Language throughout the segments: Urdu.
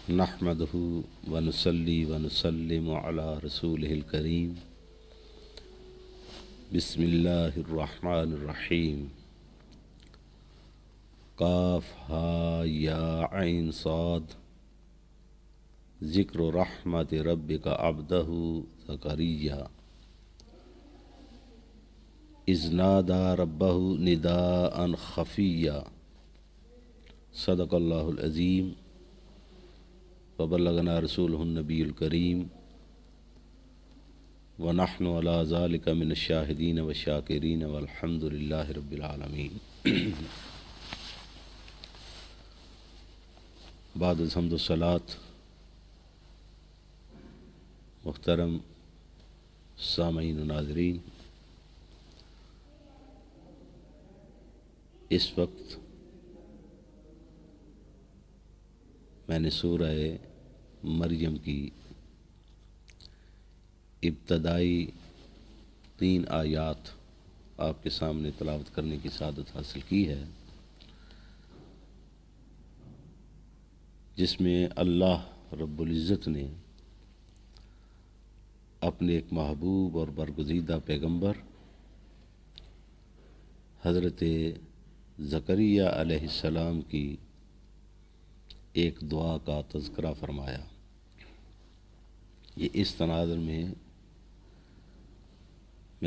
نحمده ونصلي ونسلم على رسوله الكريم. بسم الله الرحمن الرحيم. قاف ها یا عین صاد ذکر رحمت ربک عبدہ زکریا اذ نادى ربہ نداء خفیا. صدق اللہ العظیم وبلغنا رسولہ النبی الکریم ونحن علی ذلک من الشاہدین والشاکرین والحمد للہ رب العالمین. بعد الحمد والصلاۃ. محترم سامعین و ناظرین، اس وقت میں نے سورہ مریم کی ابتدائی 3 آیات آپ کے سامنے تلاوت کرنے کی سعادت حاصل کی ہے، جس میں اللہ رب العزت نے اپنے ایک محبوب اور برگزیدہ پیغمبر حضرت زکریا علیہ السلام کی ایک دعا کا تذکرہ فرمایا. یہ اس تناظر میں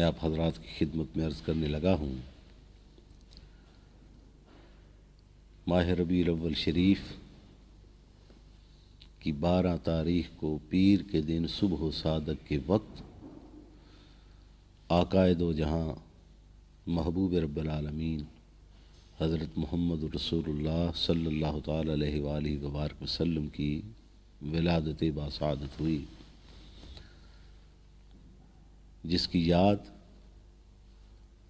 آپ حضرات کی خدمت میں عرض کرنے لگا ہوں. ماہ ربیع الاول شریف کی 12 تاریخ کو پیر کے دن صبح و صادق کے وقت آقائے دو جہاں محبوب رب العالمین حضرت محمد رسول اللہ صلی اللہ تعالی علیہ وآلہ وبارک وسلم کی ولادت باسعادت ہوئی، جس کی یاد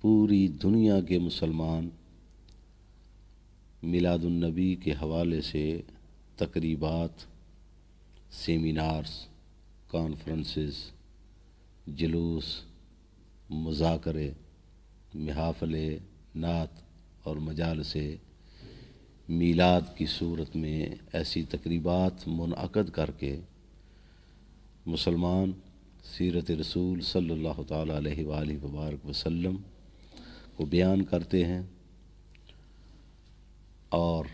پوری دنیا کے مسلمان میلاد النبی کے حوالے سے تقریبات، سیمینارز، کانفرنسز، جلوس، مذاکرے، محافل نعت اور مجالس میلاد کی صورت میں ایسی تقریبات منعقد کر کے مسلمان سیرت رسول صلی اللہ تعالیٰ علیہ وآلہ وبارک وسلم کو بیان کرتے ہیں اور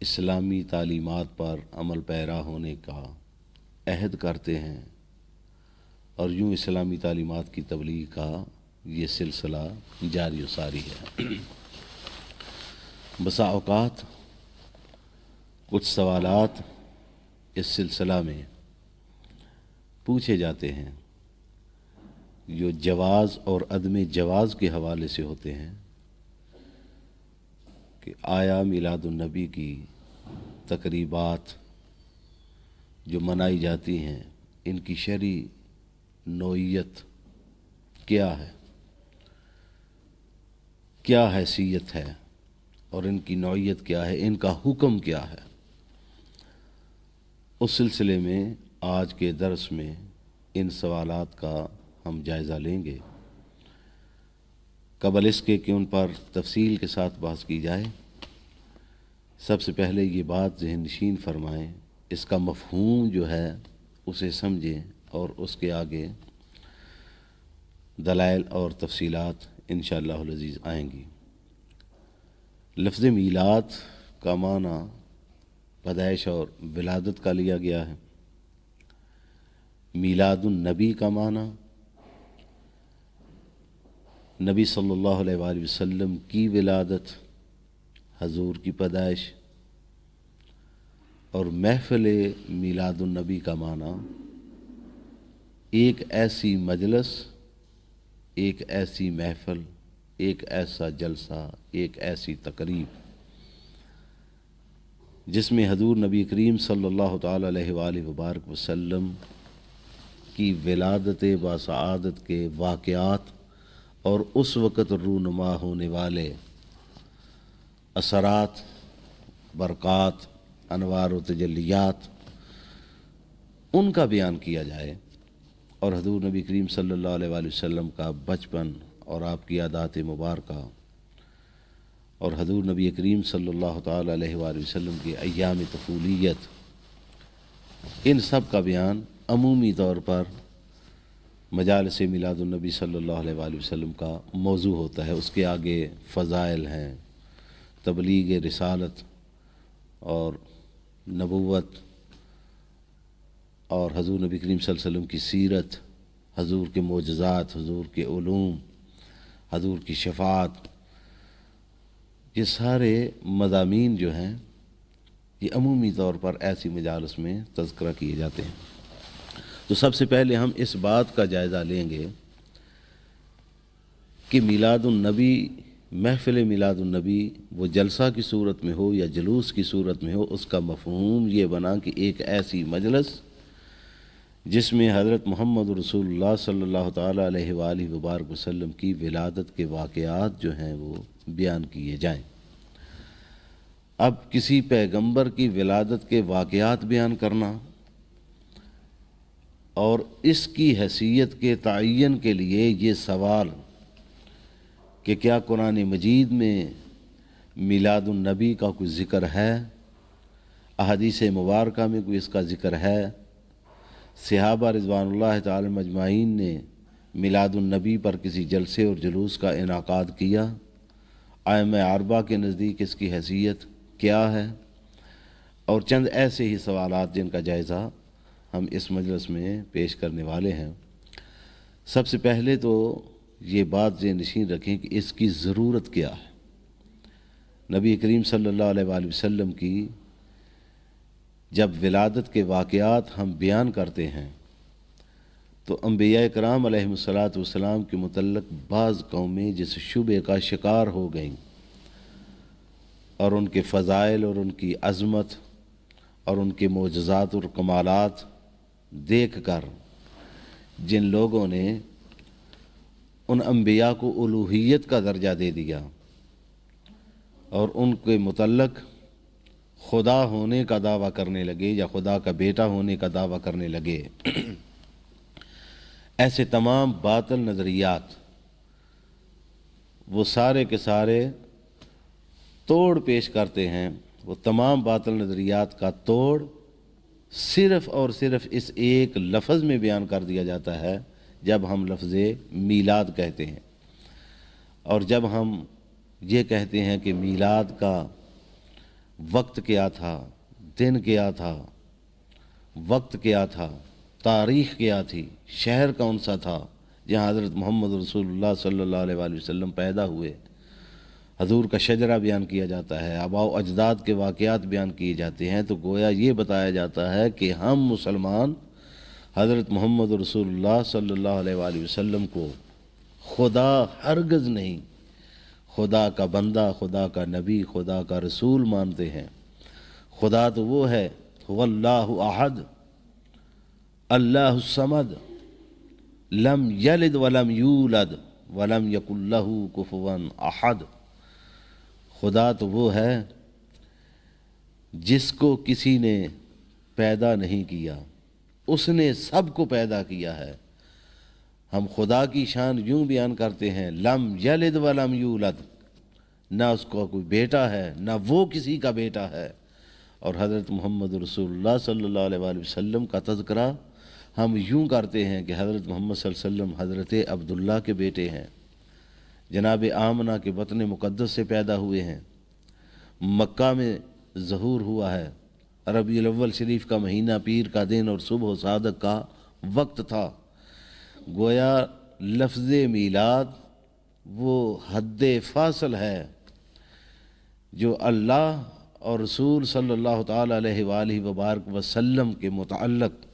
اسلامی تعلیمات پر عمل پیرا ہونے کا عہد کرتے ہیں، اور یوں اسلامی تعلیمات کی تبلیغ کا یہ سلسلہ جاری و ساری ہے. بسا اوقات کچھ سوالات اس سلسلہ میں پوچھے جاتے ہیں جو جواز اور عدم جواز کے حوالے سے ہوتے ہیں کہ آیا میلاد النبی کی تقریبات جو منائی جاتی ہیں ان کی شرعی نوعیت کیا ہے، کیا حیثیت ہے، اور ان کی نوعیت کیا ہے، ان کا حکم کیا ہے. اس سلسلے میں آج کے درس میں ان سوالات کا ہم جائزہ لیں گے. قبل اس کے کہ ان پر تفصیل کے ساتھ بحث کی جائے، سب سے پہلے یہ بات ذہن نشین فرمائیں، اس کا مفہوم جو ہے اسے سمجھیں اور اس کے آگے دلائل اور تفصیلات انشاءاللہ العزیز آئیں گی. لفظ میلاد کا معنی پیدائش اور ولادت کا لیا گیا ہے. میلاد النبی کا معنی نبی صلی اللہ علیہ وآلہ وسلم کی ولادت، حضور کی پیدائش. اور محفل میلاد النبی کا معنی ایک ایسی مجلس، ایک ایسی محفل، ایک ایسا جلسہ، ایک ایسی تقریب جس میں حضور نبی کریم صلی اللہ تعالی علیہ وآلہ وبارک وسلم کی ولادت باسعادت کے واقعات اور اس وقت رونما ہونے والے اثرات، برکات، انوار و تجلیات، ان کا بیان کیا جائے، اور حضور نبی کریم صلی اللہ علیہ وآلہ وسلم کا بچپن اور آپ کی عادات مبارکہ اور حضور نبی کریم صلی اللہ تعالی علیہ وآلہ وسلم کی ایام طفولیت ان سب کا بیان عمومی طور پر مجالس میلاد النبی صلی اللہ علیہ وآلہ وسلم کا موضوع ہوتا ہے۔ اس کے آگے فضائل ہیں، تبلیغ رسالت اور نبوت اور حضور نبی کریم صلی اللہ علیہ وسلم کی سیرت، حضور کے معجزات، حضور کے علوم، حضور کی شفاعت، یہ سارے مضامین جو ہیں یہ عمومی طور پر ایسی مجالس میں تذکرہ کیے جاتے ہیں۔ تو سب سے پہلے ہم اس بات کا جائزہ لیں گے کہ میلاد النبی، محفل میلاد النبی وہ جلسہ کی صورت میں ہو یا جلوس کی صورت میں ہو، اس کا مفہوم یہ بنا کہ ایک ایسی مجلس جس میں حضرت محمد رسول اللہ صلی اللہ تعالیٰ علیہ وآلہ وبارک وسلم کی ولادت کے واقعات جو ہیں وہ بیان کیے جائیں۔ اب کسی پیغمبر کی ولادت کے واقعات بیان کرنا اور اس کی حیثیت کے تعین کے لیے یہ سوال کہ کیا قرآن مجید میں میلاد النبی کا کوئی ذکر ہے، احادیث مبارکہ میں کوئی اس کا ذکر ہے، صحابہ رضوان اللہ تعالی مجمعین نے میلاد النبی پر کسی جلسے اور جلوس کا انعقاد کیا، ائمہ اربعہ کے نزدیک اس کی حیثیت کیا ہے، اور چند ایسے ہی سوالات جن کا جائزہ ہم اس مجلس میں پیش کرنے والے ہیں۔ سب سے پہلے تو یہ بات ذہن نشین رکھیں کہ اس کی ضرورت کیا ہے۔ نبی کریم صلی اللہ علیہ وآلہ وسلم کی جب ولادت کے واقعات ہم بیان کرتے ہیں تو انبیاء کرام علیہم الصلاۃ والسلام کے متعلق بعض قومیں جس شبہ کا شکار ہو گئیں اور ان کے فضائل اور ان کی عظمت اور ان کے معجزات اور کمالات دیکھ کر جن لوگوں نے ان انبیاء کو الوہیت کا درجہ دے دیا اور ان کے متعلق خدا ہونے کا دعویٰ کرنے لگے یا خدا کا بیٹا ہونے کا دعویٰ کرنے لگے، ایسے تمام باطل نظریات وہ سارے کے سارے توڑ پیش کرتے ہیں۔ وہ تمام باطل نظریات کا توڑ صرف اور صرف اس ایک لفظ میں بیان کر دیا جاتا ہے جب ہم لفظ میلاد کہتے ہیں، اور جب ہم یہ کہتے ہیں کہ میلاد کا وقت کیا تھا، دن کیا تھا، وقت کیا تھا، تاریخ کیا تھی، شہر کون سا تھا جہاں حضرت محمد رسول اللہ صلی اللہ علیہ وآلہ وسلم پیدا ہوئے، حضور کا شجرہ بیان کیا جاتا ہے، آباء و اجداد کے واقعات بیان کیے جاتے ہیں، تو گویا یہ بتایا جاتا ہے کہ ہم مسلمان حضرت محمد رسول اللہ صلی اللہ علیہ وآلہ وسلم کو خدا ہرگز نہیں، خدا کا بندہ، خدا کا نبی، خدا کا رسول مانتے ہیں۔ خدا تو وہ ہے هو اللہ احد اللہ الصمد لم یلد ولم یولد ولم یکن لہ کفوا احد۔ خدا تو وہ ہے جس کو کسی نے پیدا نہیں کیا، اس نے سب کو پیدا کیا ہے۔ ہم خدا کی شان یوں بیان کرتے ہیں لم یلد ولم یولد، نہ اس کو کوئی بیٹا ہے نہ وہ کسی کا بیٹا ہے، اور حضرت محمد رسول اللہ صلی اللہ علیہ وآلہ وسلم کا تذکرہ ہم یوں کرتے ہیں کہ حضرت محمد صلی اللہ علیہ وسلم حضرت عبداللہ کے بیٹے ہیں، جناب آمنہ کے بطن مقدس سے پیدا ہوئے ہیں، مکہ میں ظہور ہوا ہے، ربیع الاول شریف کا مہینہ، پیر کا دن اور صبح و صادق کا وقت تھا۔ گویا لفظ میلاد وہ حد فاصل ہے جو اللہ اور رسول صلی اللہ تعالیٰ علیہ وآلہ وبارک وسلم کے متعلق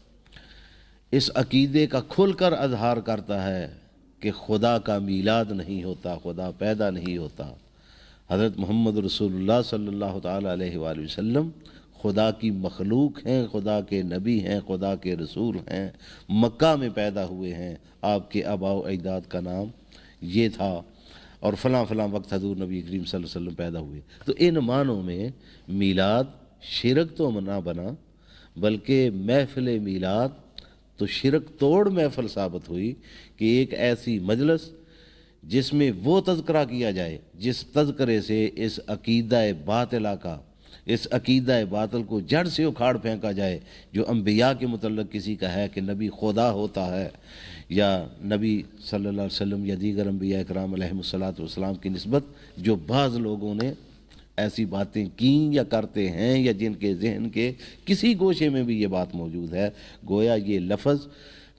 اس عقیدے کا کھل کر اظہار کرتا ہے کہ خدا کا میلاد نہیں ہوتا، خدا پیدا نہیں ہوتا۔ حضرت محمد رسول اللہ صلی اللہ تعالیٰ علیہ وآلہ وسلم خدا کی مخلوق ہیں، خدا کے نبی ہیں، خدا کے رسول ہیں، مکہ میں پیدا ہوئے ہیں، آپ کے آباء و اجداد کا نام یہ تھا، اور فلاں فلاں وقت حضور نبی کریم صلی اللہ علیہ وسلم پیدا ہوئے۔ تو ان معنوں میں میلاد شرک تو نہ بنا، بلکہ محفل میلاد تو شرک توڑ محفل ثابت ہوئی کہ ایک ایسی مجلس جس میں وہ تذکرہ کیا جائے جس تذکرے سے اس عقیدہ باطلہ کا، اس عقیدہ باطل کو جڑ سے اکھاڑ پھینکا جائے جو انبیاء کے متعلق کسی کا ہے کہ نبی خدا ہوتا ہے، یا نبی صلی اللہ علیہ وسلم یا دیگر انبیاء اکرام علیہم الصلاۃ والسلام کی نسبت جو بعض لوگوں نے ایسی باتیں کیں یا کرتے ہیں، یا جن کے ذہن کے کسی گوشے میں بھی یہ بات موجود ہے۔ گویا یہ لفظ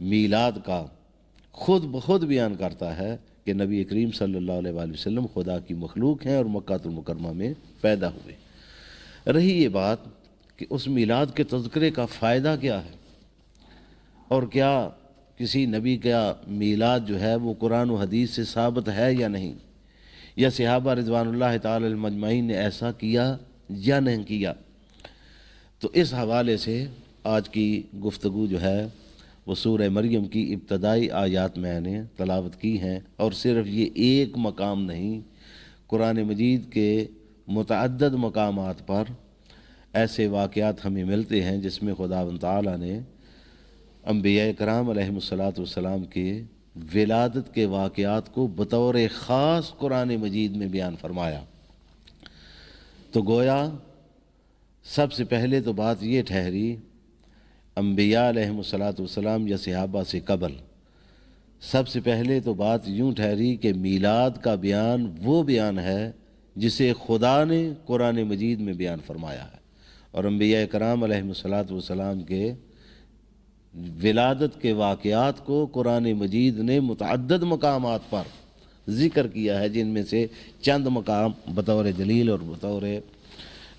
میلاد کا خود بخود بیان کرتا ہے کہ نبی کریم صلی اللہ علیہ وآلہ وسلم خدا کی مخلوق ہیں اور مکہ المکرمہ میں پیدا ہوئے۔ رہی یہ بات کہ اس میلاد کے تذکرے کا فائدہ کیا ہے، اور کیا کسی نبی کا میلاد جو ہے وہ قرآن و حدیث سے ثابت ہے یا نہیں، یا صحابہ رضوان اللہ تعالی علیہم اجمعین نے ایسا کیا یا نہیں کیا، تو اس حوالے سے آج کی گفتگو جو ہے وہ سورہ مریم کی ابتدائی آیات میں نے تلاوت کی ہیں، اور صرف یہ ایک مقام نہیں، قرآن مجید کے متعدد مقامات پر ایسے واقعات ہمیں ملتے ہیں جس میں خداوند تعالیٰ نے انبیاء کرام علیہم الصلاۃ والسلام کے ولادت کے واقعات کو بطور خاص قرآن مجید میں بیان فرمایا۔ تو گویا سب سے پہلے تو بات یہ ٹھہری، انبیاء علیہم الصلاۃ والسلام یا صحابہ سے قبل سب سے پہلے تو بات یوں ٹھہری کہ میلاد کا بیان وہ بیان ہے جسے خدا نے قرآن مجید میں بیان فرمایا ہے، اور انبیاء کرام علیہم الصلاۃ والسلام کے ولادت کے واقعات کو قرآن مجید نے متعدد مقامات پر ذکر کیا ہے، جن میں سے چند مقام بطور دلیل اور بطور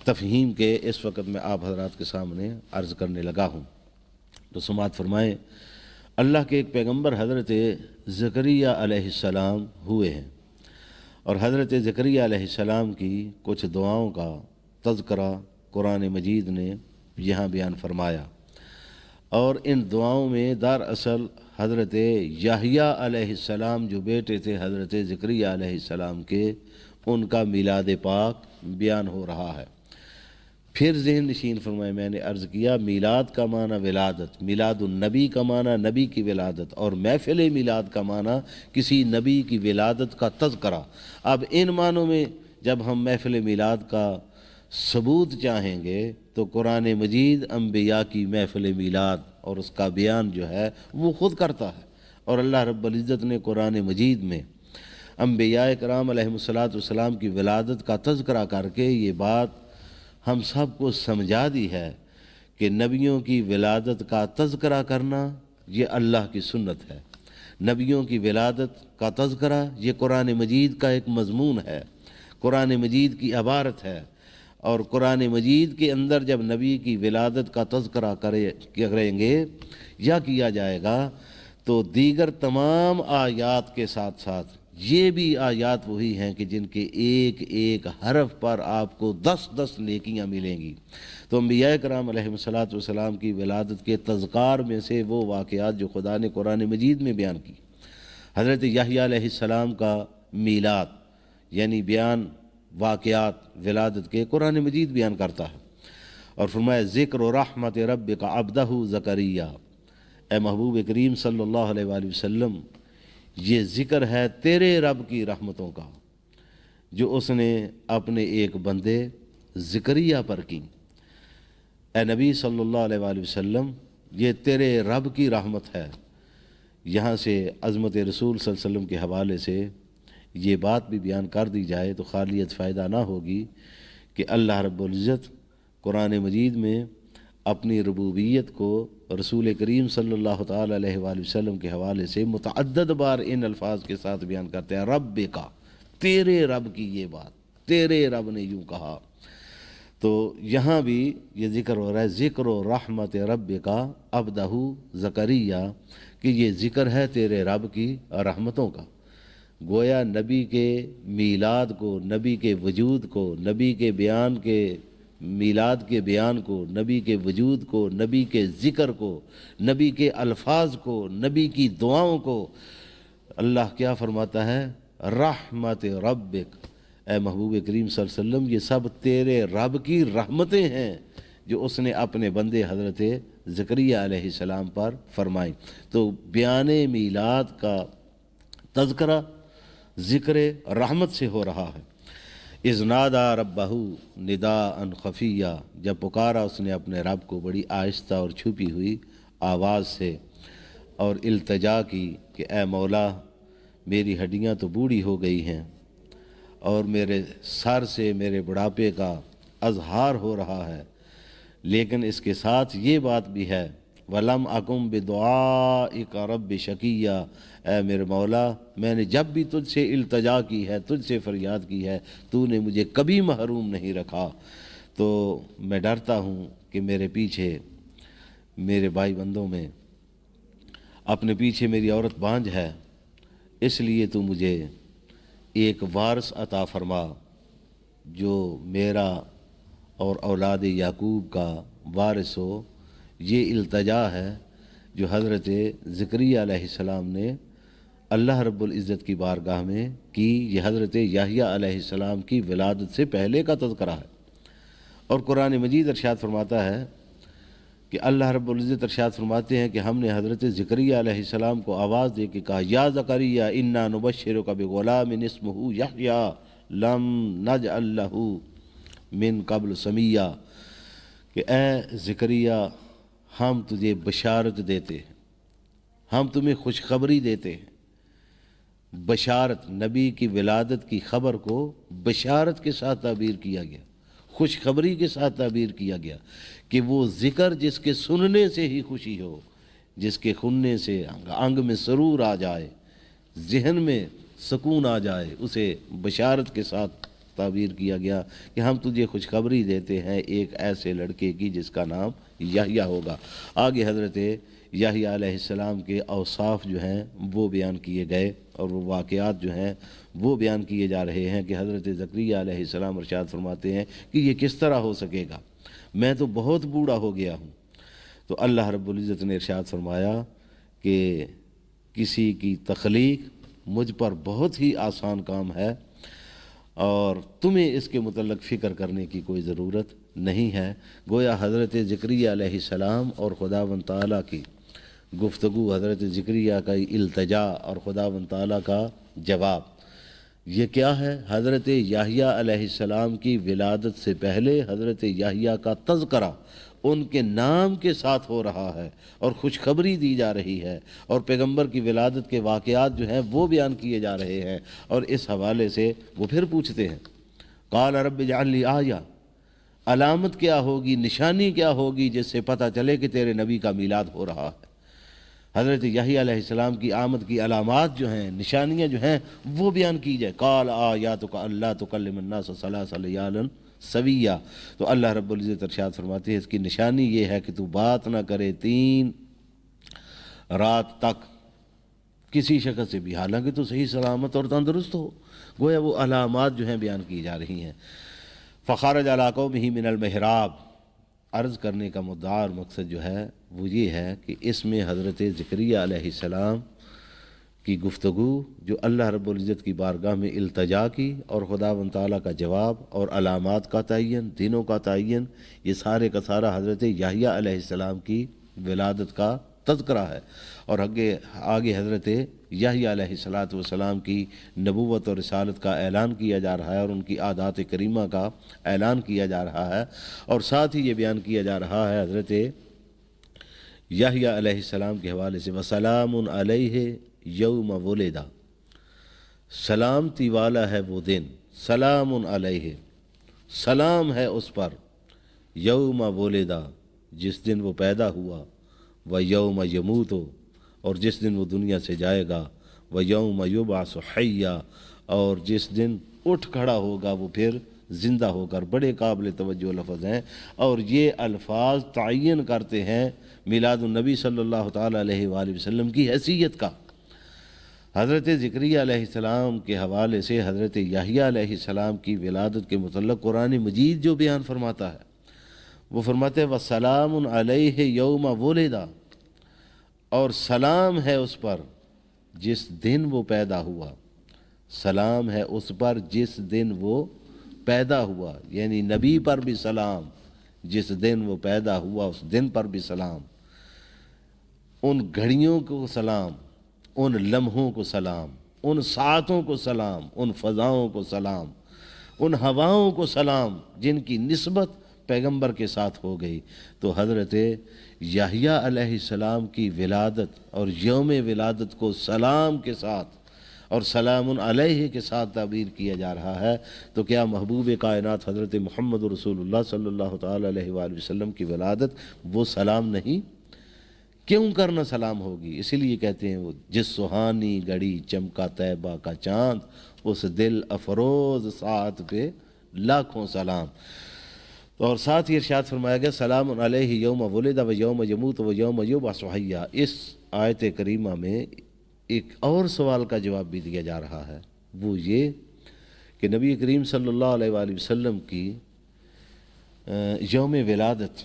تفہیم کے اس وقت میں آپ حضرات کے سامنے عرض کرنے لگا ہوں۔ تو سماعت فرمائیں، اللہ کے ایک پیغمبر حضرت زکریا علیہ السلام ہوئے ہیں، اور حضرت زکریا علیہ السلام کی کچھ دعاؤں کا تذکرہ قرآن مجید نے یہاں بیان فرمایا، اور ان دعاؤں میں دراصل حضرت یحییٰ علیہ السلام جو بیٹے تھے حضرت زکریا علیہ السلام کے، ان کا میلاد پاک بیان ہو رہا ہے۔ پھر ذہن نشین فرمائے، میں نے عرض کیا میلاد کا معنی ولادت، میلاد النبی کا معنی نبی کی ولادت، اور محفل میلاد کا معنی کسی نبی کی ولادت کا تذکرہ۔ اب ان معنوں میں جب ہم محفل میلاد کا ثبوت چاہیں گے تو قرآن مجید انبیاء کی محفل میلاد اور اس کا بیان جو ہے وہ خود کرتا ہے، اور اللہ رب العزت نے قرآن مجید میں انبیاء کرام علیہم الصلاۃ والسلام کی ولادت کا تذکرہ کر کے یہ بات ہم سب کو سمجھا دی ہے کہ نبیوں کی ولادت کا تذکرہ کرنا یہ اللہ کی سنت ہے، نبیوں کی ولادت کا تذکرہ یہ قرآن مجید کا ایک مضمون ہے، قرآن مجید کی عبارت ہے، اور قرآن مجید کے اندر جب نبی کی ولادت کا تذکرہ کریں گے یا کیا جائے گا تو دیگر تمام آیات کے ساتھ ساتھ یہ بھی آیات وہی ہیں کہ جن کے ایک ایک حرف پر آپ کو 10 نیکیاں ملیں گی۔ تو انبیاء کرام علیہم الصلاۃ والسلام کی ولادت کے تذکار میں سے وہ واقعات جو خدا نے قرآن مجید میں بیان کی، حضرت یحییٰ علیہ السلام کا میلاد یعنی بیان واقعات ولادت کے قرآن مجید بیان کرتا ہے، اور فرمایا ذکر و رحمت ربک عبدہ زکریا، اے محبوب کریم صلی اللہ علیہ وآلہ وسلم یہ ذکر ہے تیرے رب کی رحمتوں کا جو اس نے اپنے ایک بندے زکریا پر کی۔ اے نبی صلی اللہ علیہ وآلہ وسلم یہ تیرے رب کی رحمت ہے۔ یہاں سے عظمت رسول صلی اللہ علیہ وسلم کے حوالے سے یہ بات بھی بیان کر دی جائے تو خالیت فائدہ نہ ہوگی کہ اللہ رب العزت قرآن مجید میں اپنی ربوبیت کو رسول کریم صلی اللہ تعالی علیہ وآلہ وسلم کے حوالے سے متعدد بار ان الفاظ کے ساتھ بیان کرتے ہیں، رب کا، تیرے رب کی یہ بات، تیرے رب نے یوں کہا۔ تو یہاں بھی یہ ذکر ہو رہا ہے ذکر و رحمت رب کا عبدہ زکریا، کہ یہ ذکر ہے تیرے رب کی رحمتوں کا۔ گویا نبی کے میلاد کو، نبی کے وجود کو، نبی کے بیان کے میلاد کے بیان کو، نبی کے وجود کو، نبی کے ذکر کو، نبی کے الفاظ کو، نبی کی دعاؤں کو اللہ کیا فرماتا ہے؟ رحمت ربک، اے محبوب کریم صلی اللہ علیہ وسلم یہ سب تیرے رب کی رحمتیں ہیں جو اس نے اپنے بندے حضرت زکریا علیہ السلام پر فرمائی۔ تو بیان میلاد کا تذکرہ ذکر رحمت سے ہو رہا ہے۔ اذ نادا ربہ نداء خفیہ، جب پکارا اس نے اپنے رب کو بڑی آہستہ اور چھپی ہوئی آواز سے، اور التجا کی کہ اے مولا میری ہڈیاں تو بوڑھی ہو گئی ہیں اور میرے سر سے میرے بڑھاپے کا اظہار ہو رہا ہے، لیکن اس کے ساتھ یہ بات بھی ہے وَلَمْ أَكُمْ بِدُعَائِكَ رَبِّ شَقِيًّا، اے میرے مولا میں نے جب بھی تجھ سے التجا کی ہے، تجھ سے فریاد کی ہے، تو نے مجھے کبھی محروم نہیں رکھا۔ تو میں ڈرتا ہوں کہ میرے پیچھے میرے بھائی بندوں میں اپنے پیچھے میری عورت بانجھ ہے، اس لیے تو مجھے ایک وارث عطا فرما جو میرا اور اولاد یعقوب کا وارث ہو۔ یہ التجا ہے جو حضرت زکریا علیہ السلام نے اللہ رب العزت کی بارگاہ میں کی۔ یہ حضرت یحییٰ علیہ السلام کی ولادت سے پہلے کا تذکرہ ہے، اور قرآن مجید ارشاد فرماتا ہے کہ اللہ رب العزت ارشاد فرماتے ہیں کہ ہم نے حضرت زکریا علیہ السلام کو آواز دے کے کہا یا زکریا انا نبشرک بغلام اسمہ یحییٰ لم نجعل لہ من قبل سمیہ، کہ اے زکریا ہم تجھے بشارت دیتے ہیں، ہم تمہیں خوشخبری دیتے ہیں۔ بشارت، نبی کی ولادت کی خبر کو بشارت کے ساتھ تعبیر کیا گیا، خوشخبری کے ساتھ تعبیر کیا گیا کہ وہ ذکر جس کے سننے سے ہی خوشی ہو، جس کے سننے سے انگ میں سرور آ جائے، ذہن میں سکون آ جائے، اسے بشارت کے ساتھ تعبیر کیا گیا کہ ہم تجھے خوشخبری دیتے ہیں ایک ایسے لڑکے کی جس کا نام یحییٰ ہوگا۔ آگے حضرت یحییٰ علیہ السلام کے اوصاف جو ہیں وہ بیان کیے گئے، اور وہ واقعات جو ہیں وہ بیان کیے جا رہے ہیں کہ حضرت زکریا علیہ السلام ارشاد فرماتے ہیں کہ یہ کس طرح ہو سکے گا، میں تو بہت بوڑھا ہو گیا ہوں۔ تو اللہ رب العزت نے ارشاد فرمایا کہ کسی کی تخلیق مجھ پر بہت ہی آسان کام ہے، اور تمہیں اس کے متعلق فکر کرنے کی کوئی ضرورت نہیں ہے۔ گویا حضرت زکریا علیہ السلام اور خداوند تعالیٰ کی گفتگو، حضرت زکریا کا التجا اور خداوند تعالیٰ کا جواب، یہ کیا ہے؟ حضرت یحییٰ علیہ السلام کی ولادت سے پہلے حضرت یحییٰ کا تذکرہ ان کے نام کے ساتھ ہو رہا ہے، اور خوشخبری دی جا رہی ہے، اور پیغمبر کی ولادت کے واقعات جو ہیں وہ بیان کیے جا رہے ہیں۔ اور اس حوالے سے وہ پھر پوچھتے ہیں قال رب اجعل لی آیہ، علامت کیا ہوگی، نشانی کیا ہوگی جس سے پتہ چلے کہ تیرے نبی کا میلاد ہو رہا ہے۔ حضرت یحییٰ علیہ السلام کی آمد کی علامات جو ہیں، نشانیاں جو ہیں وہ بیان کی جائے۔ قال آیاتک اللہ تکلم الناس ثلاث لیال سویہ، تو اللہ رب العزت ارشاد فرماتے ہیں اس کی نشانی یہ ہے کہ تو بات نہ کرے 3 رات تک کسی شخص سے بھی، حالانکہ تو صحیح سلامت اور تندرست ہو۔ گویا وہ علامات جو ہیں بیان کی جا رہی ہیں۔ فخرج علی قومہ من المحراب، عرض کرنے کا مدعا اور مقصد جو ہے وہ یہ ہے کہ اس میں حضرت زکریا علیہ السلام کی گفتگو جو اللہ رب العزت کی بارگاہ میں التجا کی، اور خداوند تعالیٰ کا جواب، اور علامات کا تعین، دنوں کا تعین، یہ سارے کا سارا حضرت یحییٰ علیہ السلام کی ولادت کا تذکرہ ہے۔ اور آگے حضرت یحییٰ علیہ السلام کی نبوت اور رسالت کا اعلان کیا جا رہا ہے، اور ان کی عادات کریمہ کا اعلان کیا جا رہا ہے، اور ساتھ ہی یہ بیان کیا جا رہا ہے حضرت یحییٰ علیہ السلام کے حوالے سے وسلام علیہ یوم ولد، سلامتی والا ہے وہ دن، سلام علیہ، سلام ہے اس پر، یوم ولد، جس دن وہ پیدا ہوا، و یوم یموت، اور جس دن وہ دنیا سے جائے گا، و یوم یبعث حیا، اور جس دن اٹھ کھڑا ہوگا وہ پھر زندہ ہو کر۔ بڑے قابل توجہ لفظ ہیں، اور یہ الفاظ تعین کرتے ہیں میلاد النبی صلی اللہ تعالیٰ علیہ وآلہ وسلم کی حیثیت کا۔ حضرت زکریا علیہ السلام کے حوالے سے حضرت یحییٰ علیہ السلام کی ولادت کے متعلق قرآن مجید جو بیان فرماتا ہے وہ فرماتے ہیں وَسَلَامٌ عَلَيْهِ يَوْمَ وُلِدَ، اور سلام ہے اس پر جس دن وہ پیدا ہوا، سلام ہے اس پر جس دن وہ پیدا ہوا، یعنی نبی پر بھی سلام، جس دن وہ پیدا ہوا اس دن پر بھی سلام، ان گھڑیوں کو سلام، ان لمحوں کو سلام، ان ساعتوں کو سلام، ان فضاؤں کو سلام، ان ہواؤں کو سلام جن کی نسبت پیغمبر کے ساتھ ہو گئی۔ تو حضرت یحییٰ علیہ السلام کی ولادت اور یوم ولادت کو سلام کے ساتھ اور سلام علیہ کے ساتھ تعبیر کیا جا رہا ہے، تو کیا محبوب کائنات حضرت محمد رسول اللہ صلی اللہ تعالیٰ علیہ وآلہ وسلم کی ولادت وہ سلام نہیں؟ کیوں کرنا سلام ہوگی؟ اسی لیے کہتے ہیں وہ جس سہانی گھڑی چمکا طیبہ کا چاند، اس دل افروز ساعت پہ لاکھوں سلام۔ اور ساتھ ہی ارشاد فرمایا گیا سلام علیہ یوم ولد و یوم یموت و یوم یبعث حیا۔ اس آیت کریمہ میں ایک اور سوال کا جواب بھی دیا جا رہا ہے، وہ یہ کہ نبی کریم صلی اللہ علیہ وآلہ وسلم کی یوم ولادت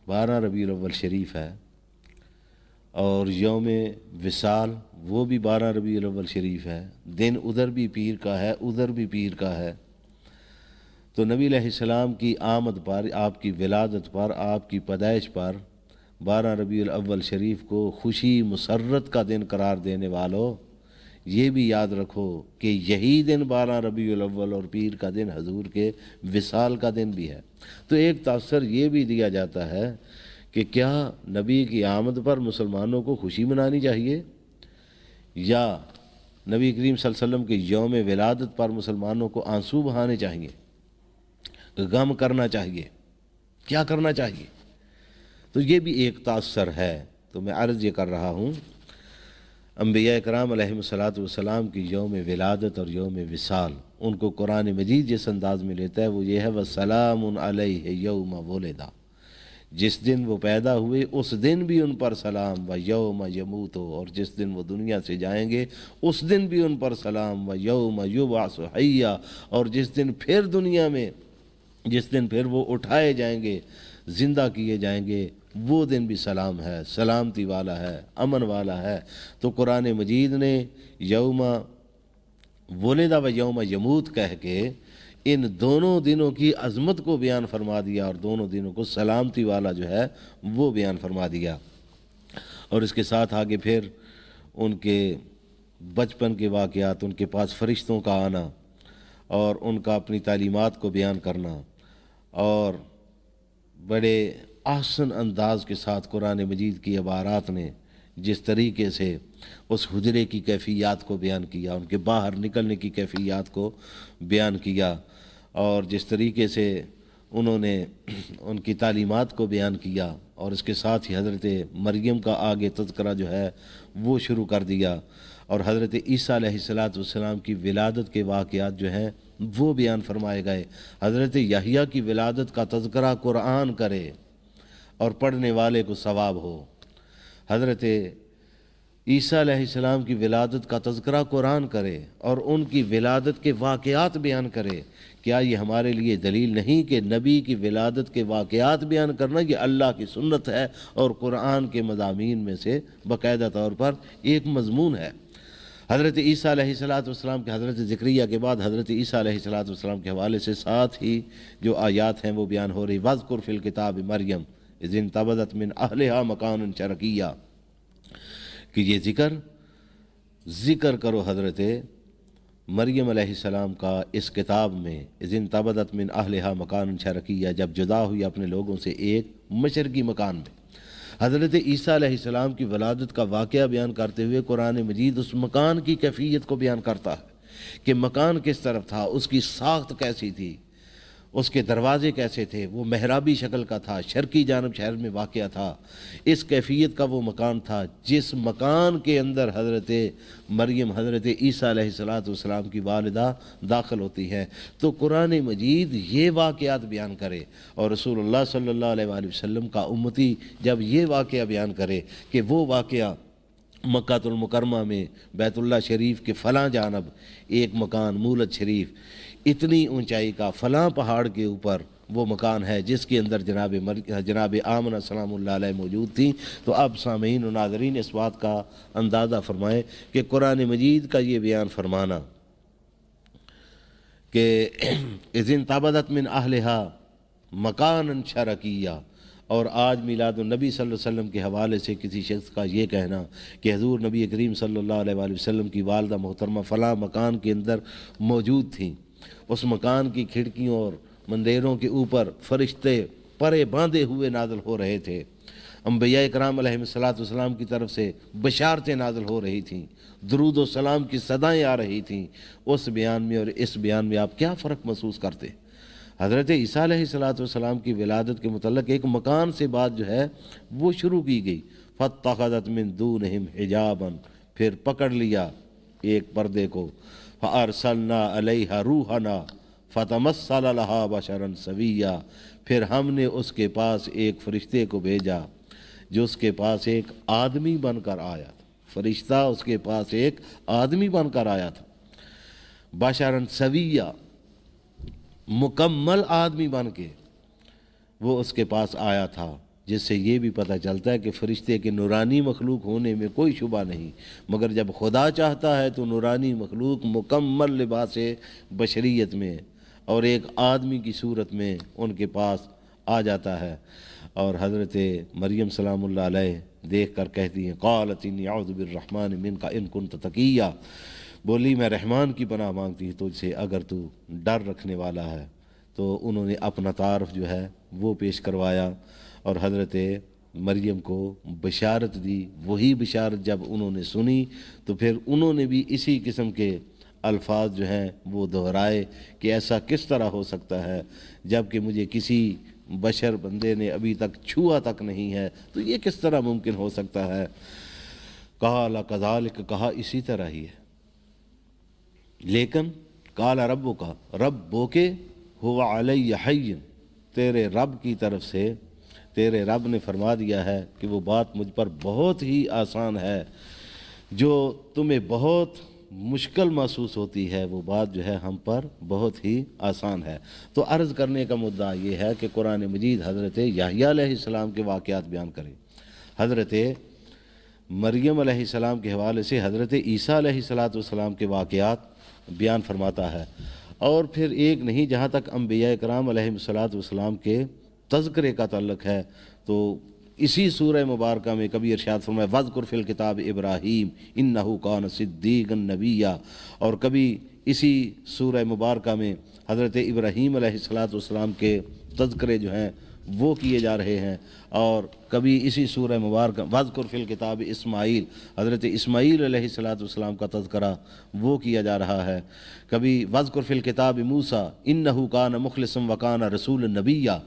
12 ربیع الاول شریف ہے، اور یوم وصال وہ بھی 12 ربیع الاول شریف ہے، دن ادھر بھی پیر کا ہے ادھر بھی پیر کا ہے۔ تو نبی علیہ السلام کی آمد پر، آپ کی ولادت پر، آپ کی پیدائش پر 12 ربیع الاول شریف کو خوشی مسرت کا دن قرار دینے والوں، یہ بھی یاد رکھو کہ یہی دن 12 ربیع الاول اور پیر کا دن حضور کے وصال کا دن بھی ہے۔ تو ایک تاثر یہ بھی دیا جاتا ہے کہ کیا نبی کی آمد پر مسلمانوں کو خوشی منانی چاہیے، یا نبی کریم صلی اللہ علیہ وسلم کے یوم ولادت پر مسلمانوں کو آنسو بہانے چاہیے، غم کرنا چاہیے، کیا کرنا چاہیے؟ تو یہ بھی ایک تاثر ہے۔ تو میں عرض یہ کر رہا ہوں، انبیاء کرام علیہم الصلاۃ والسلام کی یوم ولادت اور یوم وصال، ان کو قرآن مجید جس انداز میں لیتا ہے وہ یہ ہے وَسَلَامٌ عَلَيْهِ يَوْمَ وُلِدَ، جس دن وہ پیدا ہوئے اس دن بھی ان پر سلام، وَيَوْمَ يَمُوتُ، اور جس دن وہ دنیا سے جائیں گے اس دن بھی ان پر سلام، وَيَوْمَ يُبْعَثُ حَيًّا، اور جس دن پھر دنیا میں، جس دن پھر وہ اٹھائے جائیں گے، زندہ کیے جائیں گے، وہ دن بھی سلام ہے، سلامتی والا ہے، امن والا ہے۔ تو قرآن مجید نے یوم ولد و یوم یموت کہہ کے ان دونوں دنوں کی عظمت کو بیان فرما دیا، اور دونوں دنوں کو سلامتی والا جو ہے وہ بیان فرما دیا۔ اور اس کے ساتھ آگے پھر ان کے بچپن کے واقعات، ان کے پاس فرشتوں کا آنا اور ان کا اپنی تعلیمات کو بیان کرنا، اور بڑے احسن انداز کے ساتھ قرآن مجید کی عبارات نے جس طریقے سے اس حجرے کی کیفیات کو بیان کیا، ان کے باہر نکلنے کی کیفیات کو بیان کیا، اور جس طریقے سے انہوں نے ان کی تعلیمات کو بیان کیا، اور اس کے ساتھ ہی حضرت مریم کا آگے تذکرہ جو ہے وہ شروع کر دیا، اور حضرت عیسیٰ علیہ السلام کی ولادت کے واقعات جو ہیں وہ بیان فرمائے گئے۔ حضرت یحییٰ کی ولادت کا تذکرہ قرآن کرے اور پڑھنے والے کو ثواب ہو، حضرت عیسیٰ علیہ السلام کی ولادت کا تذکرہ قرآن کرے اور ان کی ولادت کے واقعات بیان کرے، کیا یہ ہمارے لیے دلیل نہیں کہ نبی کی ولادت کے واقعات بیان کرنا یہ اللہ کی سنت ہے اور قرآن کے مضامین میں سے باقاعدہ طور پر ایک مضمون ہے؟ حضرت عیسیٰ علیہ السلام کے، حضرت زکریا کے بعد حضرت عیسیٰ علیہ السلام کے حوالے سے ساتھ ہی جو آیات ہیں وہ بیان ہو رہی، وَاذْكُرْ فِي الْكِتَابِ مَرْيَمَ اِذِ انتَبَذَتْ مِنْ أَهْلِهَا مَكَانًا شَرْقِيًّا، کہ یہ ذکر کرو حضرت مریم علیہ السلام کا اس کتاب میں، اِذِ انتَبَذَتْ مِنْ أَهْلِهَا مَكَانًا شَرْقِيًّا، جب جدا ہوئی اپنے لوگوں سے ایک مشرقی مکان میں۔ حضرت عیسیٰ علیہ السلام کی ولادت کا واقعہ بیان کرتے ہوئے قرآن مجید اس مکان کی کیفیت کو بیان کرتا ہے کہ مکان کس طرف تھا، اس کی ساخت کیسی تھی، اس کے دروازے کیسے تھے، وہ محرابی شکل کا تھا، شرقی جانب شہر میں واقع تھا، اس کیفیت کا وہ مکان تھا جس مکان کے اندر حضرت مریم، حضرت عیسیٰ علیہ السلام کی والدہ داخل ہوتی ہے۔ تو قرآن مجید یہ واقعات بیان کرے، اور رسول اللہ صلی اللہ علیہ وآلہ وسلم کا امتی جب یہ واقعہ بیان کرے کہ وہ واقعہ مکہ المکرمہ میں بیت اللہ شریف کے فلاں جانب ایک مکان مولد شریف اتنی اونچائی کا فلاں پہاڑ کے اوپر وہ مکان ہے جس کے اندر جناب آمنہ سلام اللہ علیہ موجود تھیں، تو اب سامعین و ناظرین اس بات کا اندازہ فرمائیں کہ قرآن مجید کا یہ بیان فرمانا کہ اِذِ انتَبَذَتْ مِنْ أَهْلِهَا مَكَانًا شَرْقِيًّا، اور آج میلاد النبی صلی اللہ علیہ وسلم کے حوالے سے کسی شخص کا یہ کہنا کہ حضور نبی کریم صلی اللہ علیہ وآلہ وسلم کی والدہ محترمہ فلاں مکان کے اندر موجود تھیں، اس مکان کی کھڑکیوں اور مندروں کے اوپر فرشتے پرے باندھے ہوئے نازل ہو رہے تھے، انبیاء کرام علیہ السلام کی طرف سے بشارتیں نازل ہو رہی تھیں، درود و سلام کی صدائیں آ رہی تھیں۔ اس بیان میں اور اس بیان میں آپ کیا فرق محسوس کرتے؟ حضرت عیسیٰ علیہ السلام کی ولادت کے متعلق ایک مکان سے بات جو ہے وہ شروع کی گئی، فَاتَّخَذَتْ مِن دُونِهِمْ حِجَابًا، پھر پکڑ لیا ایک پردے کو، فَأَرْسَلْنَا عَلَيْهَا رُوحَنَا فَتَمَثَّلَ لَهَا بَشَرًا سَوِيًّا، پھر ہم نے اس کے پاس ایک فرشتے کو بھیجا جو اس کے پاس ایک آدمی بن کر آیا تھا، فرشتہ اس کے پاس ایک آدمی بن کر آیا تھا، بشرًا سویّا، مکمل آدمی بن کے وہ اس کے پاس آیا تھا، جس سے یہ بھی پتہ چلتا ہے کہ فرشتے کے نورانی مخلوق ہونے میں کوئی شبہ نہیں، مگر جب خدا چاہتا ہے تو نورانی مخلوق مکمل لباس بشریت میں اور ایک آدمی کی صورت میں ان کے پاس آ جاتا ہے۔ اور حضرت مریم سلام اللہ علیہ دیکھ کر کہتی ہیں، قالت انی اعوذ بالرحمن منک ان کنت تقیا، بولی میں رحمان کی پناہ مانگتی ہوں تجھ سے اگر تو ڈر رکھنے والا ہے۔ تو انہوں نے اپنا تعارف جو ہے وہ پیش کروایا اور حضرت مریم کو بشارت دی۔ وہی بشارت جب انہوں نے سنی تو پھر انہوں نے بھی اسی قسم کے الفاظ جو ہیں وہ دہرائے کہ ایسا کس طرح ہو سکتا ہے جب کہ مجھے کسی بشر بندے نے ابھی تک چھوا تک نہیں ہے، تو یہ کس طرح ممکن ہو سکتا ہے؟ قال کذالک، کہا اسی طرح ہی ہے، لیکن قال ربک، ربک هو علی حی، تیرے رب کی طرف سے تیرے رب نے فرما دیا ہے کہ وہ بات مجھ پر بہت ہی آسان ہے، جو تمہیں بہت مشکل محسوس ہوتی ہے وہ بات جو ہے ہم پر بہت ہی آسان ہے۔ تو عرض کرنے کا مدعا یہ ہے کہ قرآن مجید حضرت یحییٰ علیہ السلام کے واقعات بیان کرے، حضرت مریم علیہ السلام کے حوالے سے حضرت عیسیٰ علیہ السلام کے واقعات بیان فرماتا ہے، اور پھر ایک نہیں، جہاں تک انبیاء کرام علیہ السلام کے تذکرے کا تعلق ہے تو اسی سورہ مبارکہ میں کبھی ارشاد فرمایا وَاذْكُرْ فِي الْكِتَابِ إِبْرَاهِيمَ إِنَّهُ كَانَ صِدِّيقًا نَبِيًّا، اور کبھی اسی سورہ مبارکہ میں حضرت ابراہیم علیہ السلام کے تذکرے جو ہیں وہ کیے جا رہے ہیں، اور کبھی اسی سورہ مبارکہ وَاذْكُرْ فِي الْكِتَابِ اسماعیل، حضرت اسماعیل علیہ السلام کا تذکرہ وہ کیا جا رہا ہے، کبھی وَاذْكُرْ فِي الْكِتَابِ موسیٰ إِنَّهُ كَانَ مُخْلِصًا وَكَانَ رَسُولًا نَبِيًّا،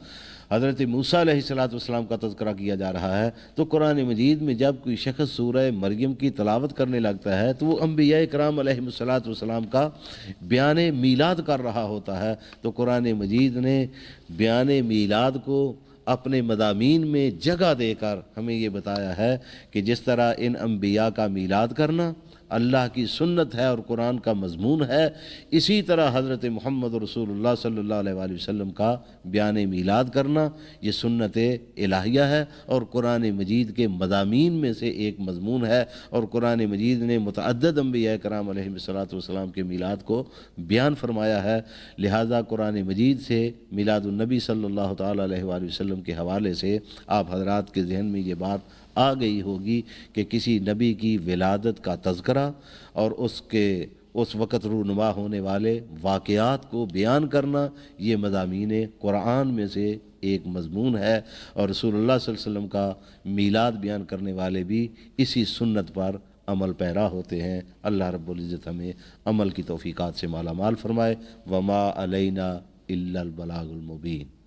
حضرت موسیٰ علیہ السلام کا تذکرہ کیا جا رہا ہے۔ تو قرآن مجید میں جب کوئی شخص سورہ مریم کی تلاوت کرنے لگتا ہے تو وہ انبیاء کرام علیہ السلام کا بیان میلاد کر رہا ہوتا ہے۔ تو قرآن مجید نے بیان میلاد کو اپنے مضامین میں جگہ دے کر ہمیں یہ بتایا ہے کہ جس طرح ان انبیاء کا میلاد کرنا اللہ کی سنت ہے اور قرآن کا مضمون ہے، اسی طرح حضرت محمد رسول اللہ صلی اللہ علیہ وآلہ وسلم کا بیان میلاد کرنا یہ سنت الہیہ ہے اور قرآن مجید کے مضامین میں سے ایک مضمون ہے، اور قرآن مجید نے متعدد انبیاء کرام علیہ السلام کے میلاد کو بیان فرمایا ہے۔ لہٰذا قرآن مجید سے میلاد النبی صلی اللہ تعالیٰ علیہ وآلہ وسلم کے حوالے سے آپ حضرات کے ذہن میں یہ بات آ گئی ہوگی کہ کسی نبی کی ولادت کا تذکرہ اور اس وقت رونما ہونے والے واقعات کو بیان کرنا یہ مضامین قرآن میں سے ایک مضمون ہے، اور رسول اللہ صلی اللہ علیہ وسلم کا میلاد بیان کرنے والے بھی اسی سنت پر عمل پیرا ہوتے ہیں۔ اللہ رب العزت ہمیں عمل کی توفیقات سے مالا مال فرمائے۔ وما علینا الا البلاغ المبین۔